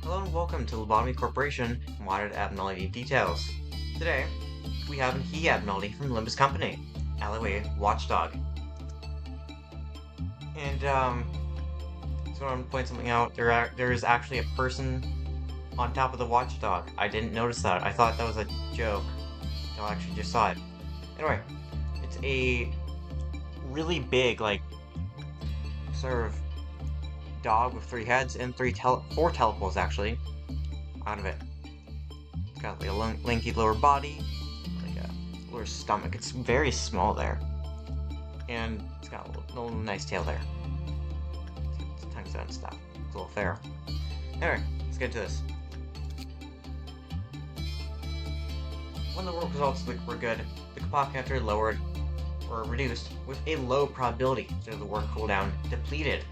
Hello and welcome to Lobotomy Corporation Modded Abnormality Details. Today, we have an E.G.O abnormality from Limbus Company, AlleyWay Watchdog. And, so I want to point something out. There is actually a person on top of the Watchdog. I didn't notice that. I thought that was a joke. I actually just saw it. Anyway, it's a really big, sort of dog with 3 heads and 4 telepulls actually out of it. It's got like a lanky lower body, like a lower stomach. It's very small there, and it's got a little nice tail there. It's tongues out and stuff. It's a little feral. Anyway, let's get into this. When the work results were good, the pop counter lowered or reduced with a low probability, so the work cooldown depleted.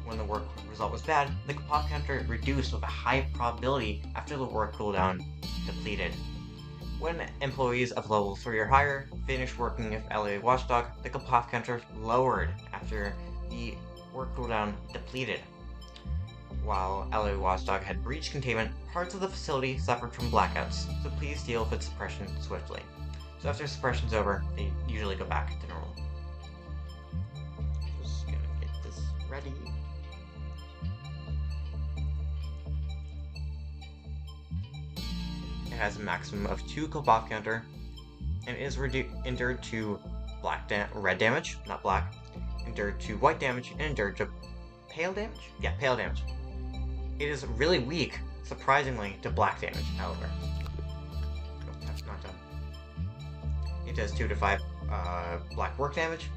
When the work result was bad, the pop counter reduced with a high probability after the work cooldown depleted. When employees of level 3 or higher finished working with AlleyWay Watchdog, the pop counter lowered after the work cooldown depleted. While AlleyWay Watchdog had breached containment, parts of the facility suffered from blackouts, so please deal with its suppression swiftly. So after suppression's over, they usually go back to normal. Just gonna get this ready. It has a maximum of 2 pop counter, and is endured to red damage, not black, endured to white damage, and endured to pale damage? Yeah, pale damage. It is really weak, surprisingly, to black damage, however. Oh, that's not done. It does 2 to 5 black work damage.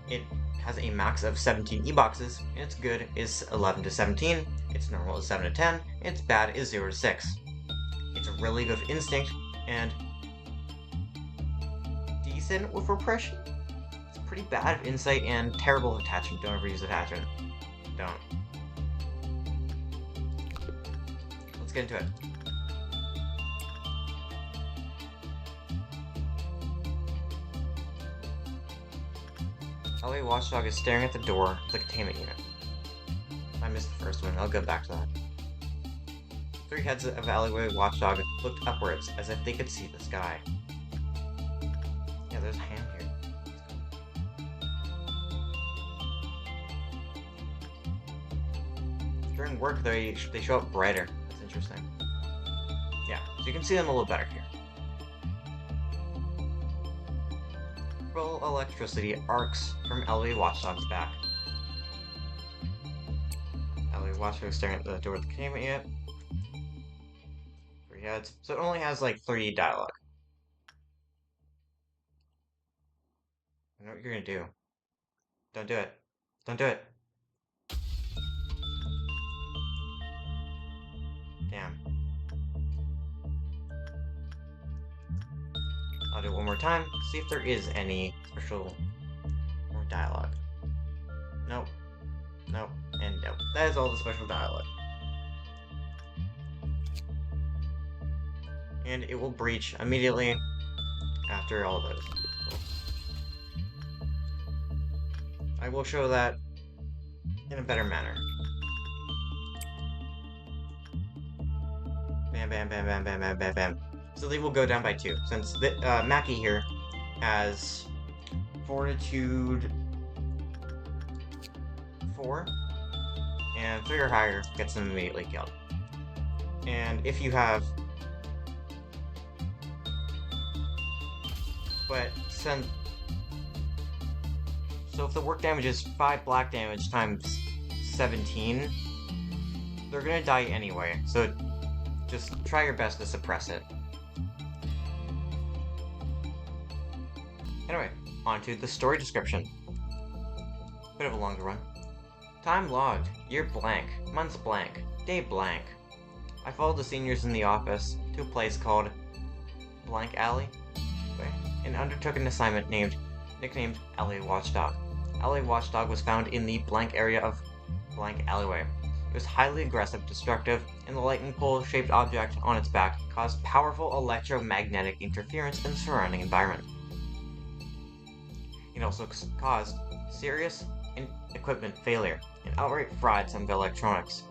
It has a max of 17 E-boxes, and its good is 11 to 17, its normal is 7 to 10, and its bad is 0 to 6. It's really good with instinct, and decent with repression. It's pretty bad with insight and terrible with attachment. Don't ever use attachment. Don't. Let's get into it. AlleyWay Watchdog is staring at the door of the containment unit. I missed the first one. I'll go back to that. 3 heads of AlleyWay Watchdog looked upwards as if they could see the sky. Yeah, there's a hand here. During work, they show up brighter. That's interesting. Yeah, so you can see them a little better here. Full electricity arcs from AlleyWay Watchdog's back. AlleyWay Watchdog is staring at the door of the containment unit. 3 heads, so it only has like 3 dialogue. I know what you're gonna do. Don't do it. Don't do it. Damn. I'll do it one more time, see if there is any special more dialogue. Nope. Nope. And nope. That is all the special dialogue. And it will breach immediately after all those. I will show that in a better manner. Bam, bam, bam, bam, bam, bam, bam, bam. So they will go down by 2, since Mackie here has Fortitude 4, and 3 or higher gets them immediately killed. And if you have so if the work damage is 5 black damage times 17, they're gonna die anyway, so just try your best to suppress it. Anyway, on to the story description. Bit of a longer one. Time logged, year blank, months blank, day blank. I followed the seniors in the office to a place called Blank Alley and undertook an assignment nicknamed AlleyWay Watchdog. AlleyWay Watchdog was found in the blank area of blank alleyway. It was highly aggressive, destructive, and the lightning pole-shaped object on its back caused powerful electromagnetic interference in the surrounding environment. It also caused serious equipment failure and outright fried some of the electronics.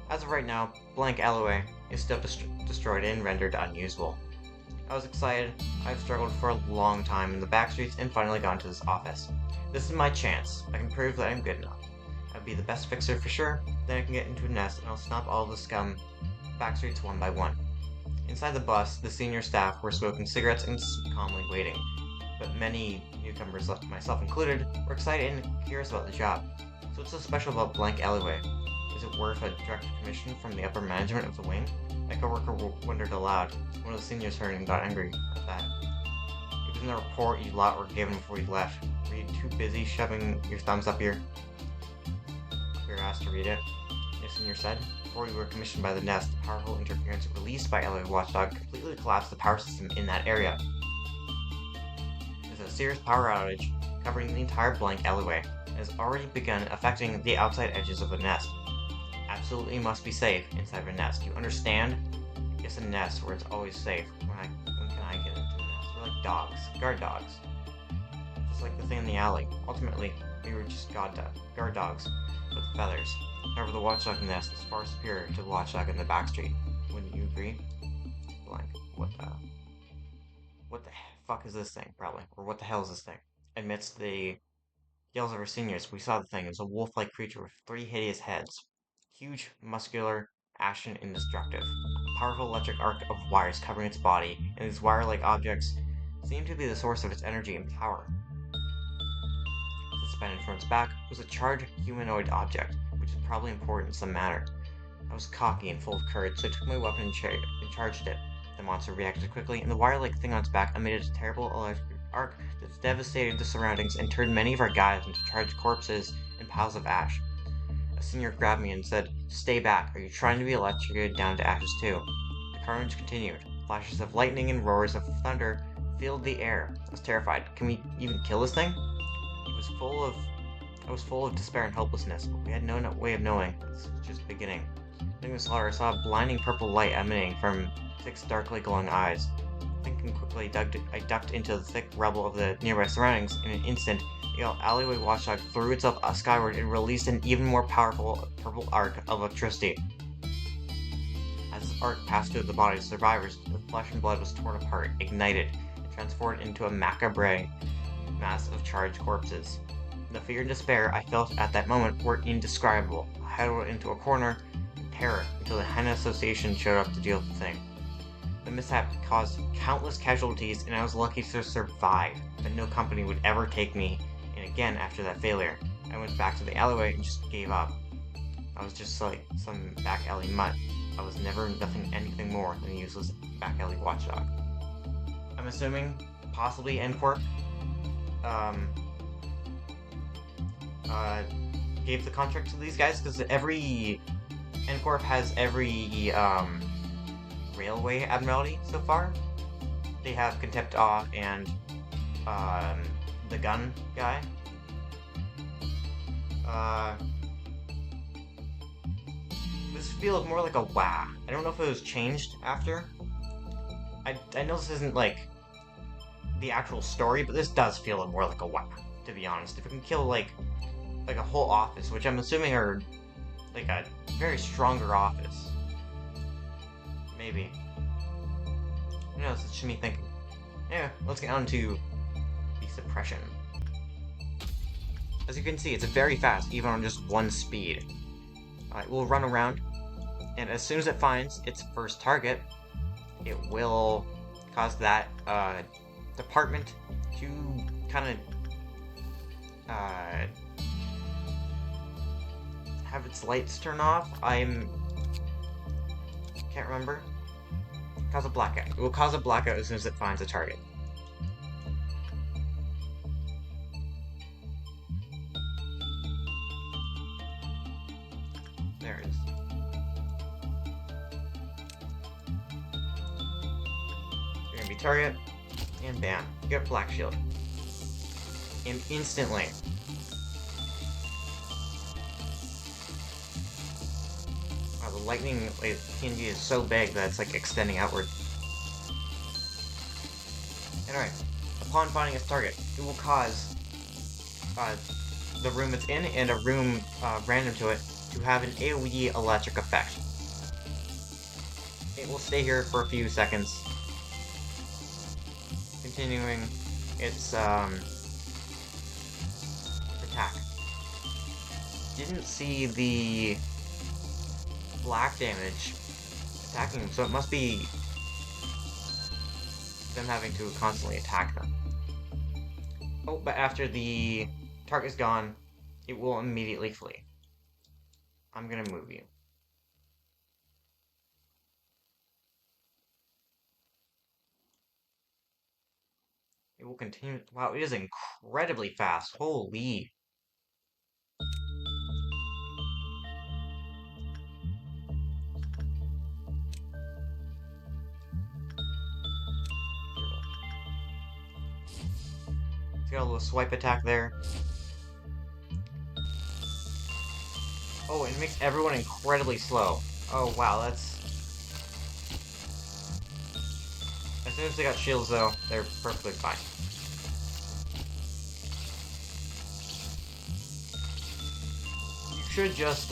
As of right now, blank AlleyWay is still destroyed and rendered unusable. I was excited. I've struggled for a long time in the backstreets and finally got into this office. This is my chance. I can prove that I'm good enough. I'll be the best fixer for sure, then I can get into a nest and I'll stomp all the scum backstreets one by one. Inside the bus, the senior staff were smoking cigarettes and calmly waiting, but many newcomers, myself included, were excited and curious about the job. So what's so special about blank AlleyWay? Is it worth a direct commission from the upper management of the wing? My coworker wondered aloud. One of the seniors heard and got angry at that. It was in the report you lot were given before you left. Were you too busy shoving your thumbs up your ass to read it? The senior said. Before we were commissioned by the nest, the powerful interference released by AlleyWay Watchdog completely collapsed the power system in that area. There's a serious power outage covering the entire blank AlleyWay and has already begun affecting the outside edges of the nest. Absolutely must be safe inside of a nest. You understand? It's a nest where it's always safe. When can I get into the nest? We're like dogs. Guard dogs. Just like the thing in the alley. Ultimately, we were just guard dogs with feathers. However, the Watchdog nest is far superior to the Watchdog in the backstreet. Wouldn't you agree? Blank. What the fuck is this thing, probably? Or what the hell is this thing? Amidst the yells of our seniors, we saw the thing. It was a wolf-like creature with 3 hideous heads. Huge, muscular, ashen, and destructive. A powerful electric arc of wires covering its body, and these wire-like objects seemed to be the source of its energy and power. Suspended from its back was a charged humanoid object, which is probably important in some manner. I was cocky and full of courage, so I took my weapon and charged it. The monster reacted quickly, and the wire-like thing on its back emitted a terrible electric arc that devastated the surroundings and turned many of our guys into charged corpses and piles of ash. A senior grabbed me and said, "Stay back, are you trying to be electrocuted down to ashes too?" The carnage continued. Flashes of lightning and roars of thunder filled the air. I was terrified. Can we even kill this thing? I was full of despair and hopelessness, but we had no way of knowing. This was just beginning. During the slaughter, I saw a blinding purple light emanating from 6 darkly glowing eyes. Thinking quickly, I ducked into the thick rubble of the nearby surroundings. In an instant, the AlleyWay Watchdog threw itself skyward and released an even more powerful purple arc of electricity. As this arc passed through the bodies of survivors, the flesh and blood was torn apart, ignited, and transformed into a macabre mass of charged corpses. The fear and despair I felt at that moment were indescribable. I huddled into a corner in terror until the Henna Association showed up to deal with the thing. The mishap caused countless casualties, and I was lucky to survive, but no company would ever take me in again after that failure. I went back to the AlleyWay and just gave up. I was just like some back alley mutt. I was never anything more than a useless back alley watchdog. I'm assuming possibly Corp gave the contract to these guys, because every Corp has every railway abnormality so far. They have Contempt Awe and the gun guy. This feels more like a WA. I don't know if it was changed after. I know this isn't like the actual story, but this does feel more like a WA, to be honest. If we can kill like a whole office, which I'm assuming are like a very stronger office. Maybe. Who knows, it's just me thinking. Anyway, let's get on to the suppression. As you can see, it's very fast, even on just 1 speed. It will run around, and as soon as it finds its first target, it will cause that department to kind of have its lights turn off. Can't remember. Cause a blackout. It will cause a blackout as soon as it finds a target. There it is. You're gonna be target, and bam, you get black shield. And instantly, the lightning PNG is so big that it's like extending outward. Anyway, upon finding its target, it will cause the room it's in and a room random to it to have an AoE electric effect. It will stay here for a few seconds, continuing its attack. Didn't see the black damage attacking them, so it must be them having to constantly attack them. Oh, but after the target's gone, it will immediately flee. I'm gonna move you. It will continue. Wow, it is incredibly fast. Holy. It's got a little swipe attack there. Oh, it makes everyone incredibly slow. Oh, wow, that's... As soon as they got shields, though, they're perfectly fine. You should just,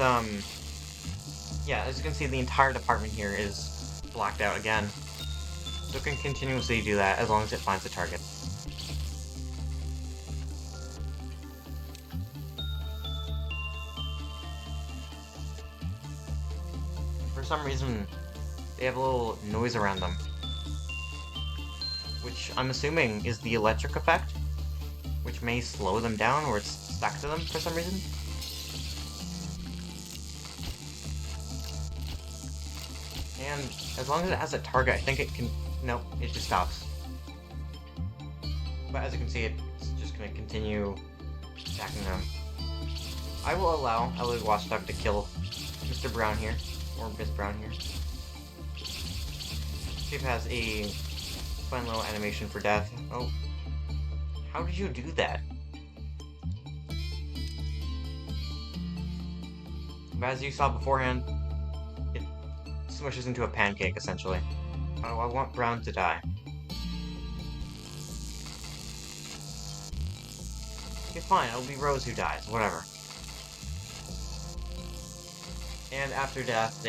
yeah, as you can see, the entire department here is blacked out again. So it can continuously do that as long as it finds the target. For some reason, they have a little noise around them, which I'm assuming is the electric effect, which may slow them down or it's stuck to them for some reason. And as long as it has a target, I think it can... Nope, it just stops. But as you can see, it's just going to continue attacking them. I will allow AlleyWay Watchdog to kill Mr. Brown here, or Miss Brown here. She has a fun little animation for death. Oh. How did you do that? But as you saw beforehand, it smushes into a pancake, essentially. Oh, I want Brown to die. Okay, fine, it'll be Rose who dies, whatever. And after death,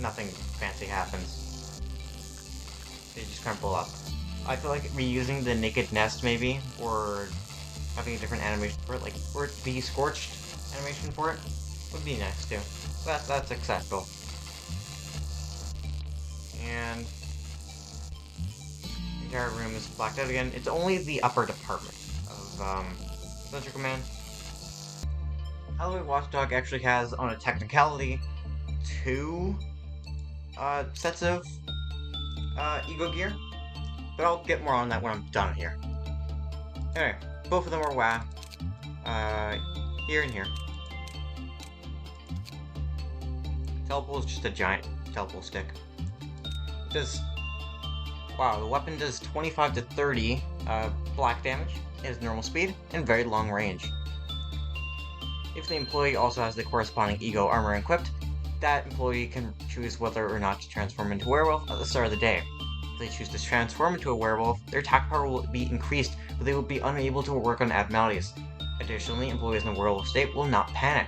nothing fancy happens. They just crumple up. I feel like reusing the naked nest, maybe, or having a different animation for it, like, or the scorched animation for it, would be nice too. That's acceptable. And the entire room is blacked out again. It's only the upper department of Central Command. AlleyWay Watchdog actually has, on a technicality, 2 sets of E.G.O gear, but I'll get more on that when I'm done here. Anyway, both of them are WA. Here and here. Telepole is just a giant telepole stick. It does... Wow, the weapon does 25 to 30 black damage, it has normal speed, and very long range. If the employee also has the corresponding E.G.O armor equipped, that employee can choose whether or not to transform into a werewolf at the start of the day. If they choose to transform into a werewolf, their attack power will be increased, but they will be unable to work on abnormalities. Additionally, employees in the werewolf state will not panic.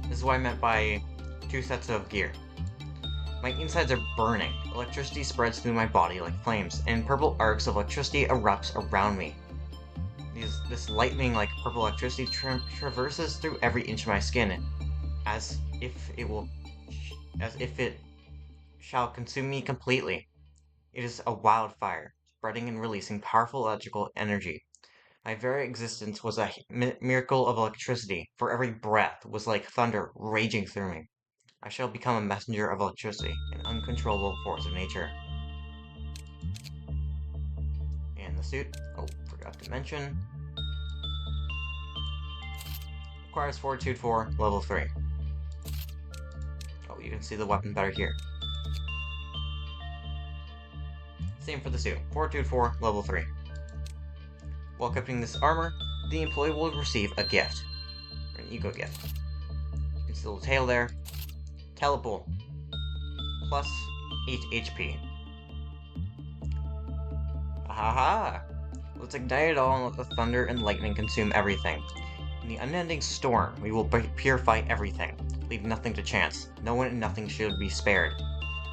This is what I meant by 2 sets of gear. My insides are burning. Electricity spreads through my body like flames, and purple arcs of electricity erupts around me. This lightning-like purple electricity traverses through every inch of my skin, as if it shall consume me completely. It is a wildfire, spreading and releasing powerful electrical energy. My very existence was a miracle of electricity, for every breath was like thunder raging through me. I shall become a messenger of electricity, an uncontrollable force of nature. And the suit, oh, forgot to mention, requires Fortitude 4, level 3. Oh, you can see the weapon better here. Same for the suit, Fortitude 4, level 3. While equipping this armor, the employee will receive a gift, or an E.G.O gift. You can see the little tail there. Telepole, plus 8 HP. Ahaha! Let's ignite it all and let the thunder and lightning consume everything. In the unending storm, we will purify everything, leave nothing to chance. No one and nothing should be spared.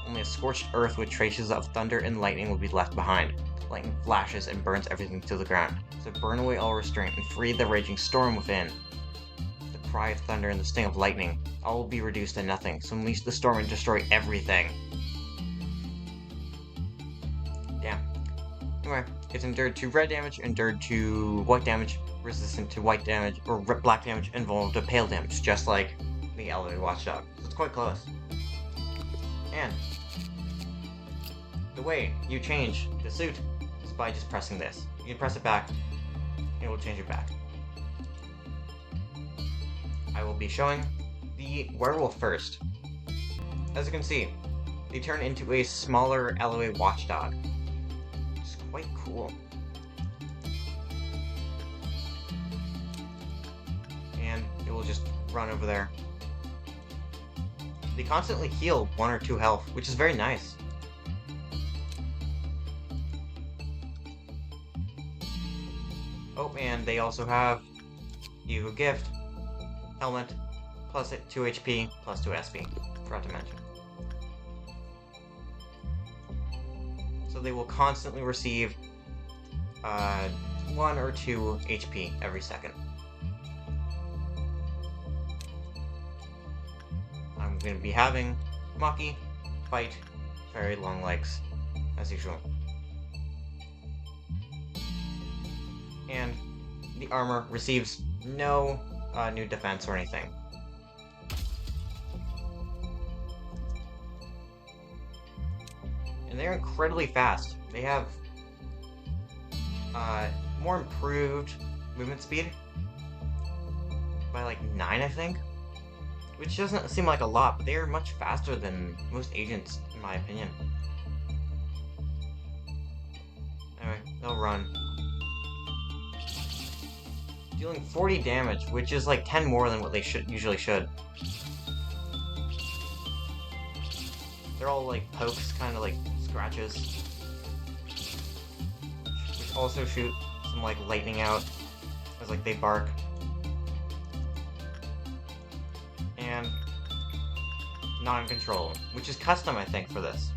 Only a scorched earth with traces of thunder and lightning will be left behind. Lightning flashes and burns everything to the ground. So burn away all restraint and free the raging storm within. The cry of thunder and the sting of lightning, all will be reduced to nothing, so unleash the storm and destroy everything. Damn. Anyway, it's endured to red damage, endured to white damage, resistant to white damage, or black damage, and vulnerable to pale damage, just like the AlleyWay Watchdog. So it's quite close. And the way you change the suit is by just pressing this. You can press it back, and it will change it back. I will be showing the werewolf first. As you can see, they turn into a smaller AlleyWay Watchdog. It's quite cool. And it will just run over there. They constantly heal 1 or 2 health, which is very nice. Oh, and they also have E.G.O gift, helmet, plus 2 HP, plus 2 SP. Forgot to mention. So they will constantly receive 1 or 2 HP every second. I'm going to be having Maki fight very long legs, as usual. And the armor receives no new defense or anything. And they're incredibly fast. They have more improved movement speed by like 9, I think. Which doesn't seem like a lot, but they are much faster than most agents, in my opinion. Anyway, they'll run. Dealing 40 damage, which is like 10 more than what they usually should. They're all like pokes, kind of like scratches. Which also shoot some like lightning out as like they bark. And non-control, which is custom, I think, for this.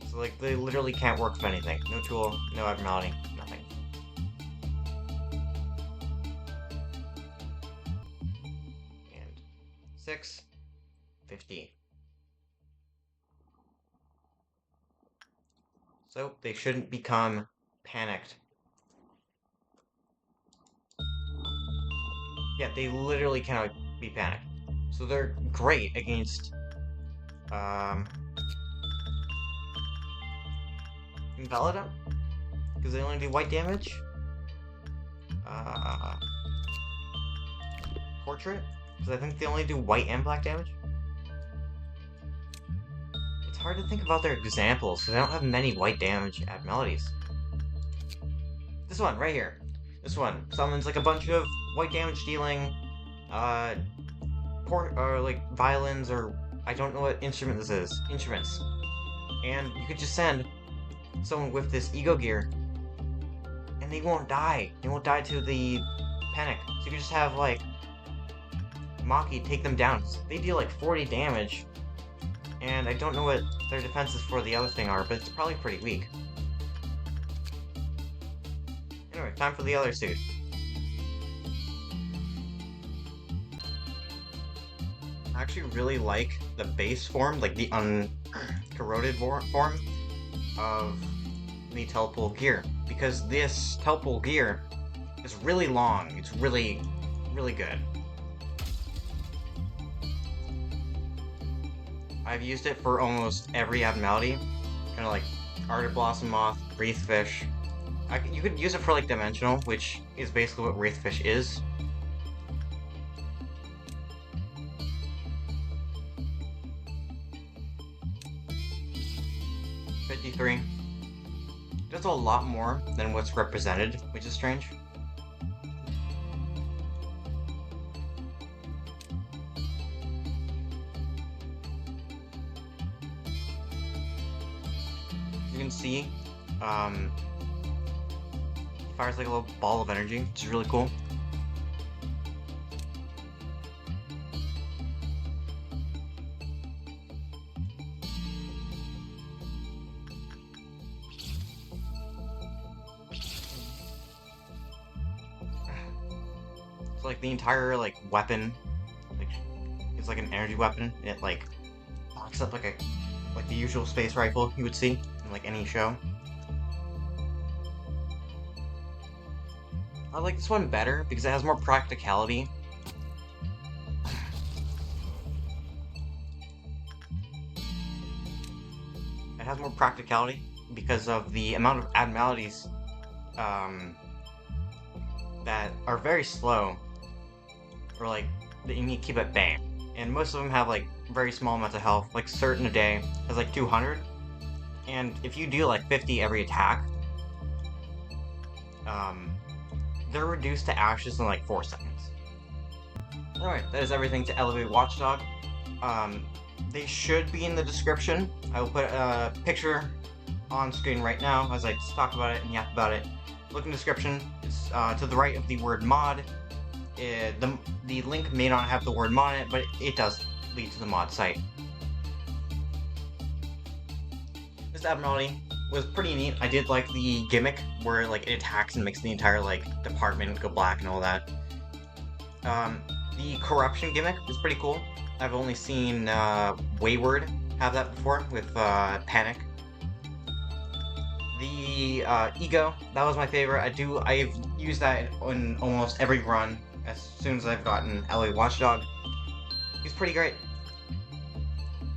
So like they literally can't work with anything. No tool, no abnormality, nothing. And 650. So they shouldn't become panicked. Yeah, they literally cannot be panicked. So they're great against Invalida, because they only do white damage. Portrait, because I think they only do white and black damage. It's hard to think about their examples, because I don't have many white damage abnormalities. This one, right here. This one summons like a bunch of white damage dealing, like violins, or I don't know what instrument this is. Instruments. And you could just send someone with this E.G.O gear, and they won't die. They won't die to the panic. So you could just have like Maki take them down. They deal like 40 damage, and I don't know what their defenses for the other thing are, but it's probably pretty weak. Anyway, time for the other suit. I actually really like the base form, like the uncorroded form of the telepole gear, because this telepole gear is really long. It's really, really good. I've used it for almost every abnormality, kind of like Ardor Blossom Moth, Wraithfish. You could use it for like Dimensional, which is basically what Wraithfish is. $53. Does a lot more than what's represented, which is strange. You can see, fires like a little ball of energy, which is really cool. So like the entire like weapon, like it's like an energy weapon. It like locks up like the usual space rifle you would see in like any show. I like this one better because it has more practicality. It has more practicality because of the amount of abnormalities that are very slow, or like that you need to keep at bay. And most of them have like very small amounts of health, like certain a day has like 200. And if you do like 50 every attack, they're reduced to ashes in like 4 seconds. Alright, that is everything to AlleyWay Watchdog. They should be in the description. I will put a picture on screen right now as I talk about it and yap about it. Look in the description. It's to the right of the word mod. The link may not have the word mod in it, but it does lead to the mod site. This abnormality was pretty neat. I did like the gimmick where like it attacks and makes the entire like department go black and all that. The corruption gimmick was pretty cool. I've only seen Wayward have that before with Panic. The E.G.O, that was my favorite. I've used that in almost every run as soon as I've gotten AlleyWay Watchdog. He's pretty great.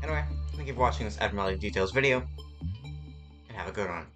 Anyway, thank you for watching this Abnormality Details video, and have a good one.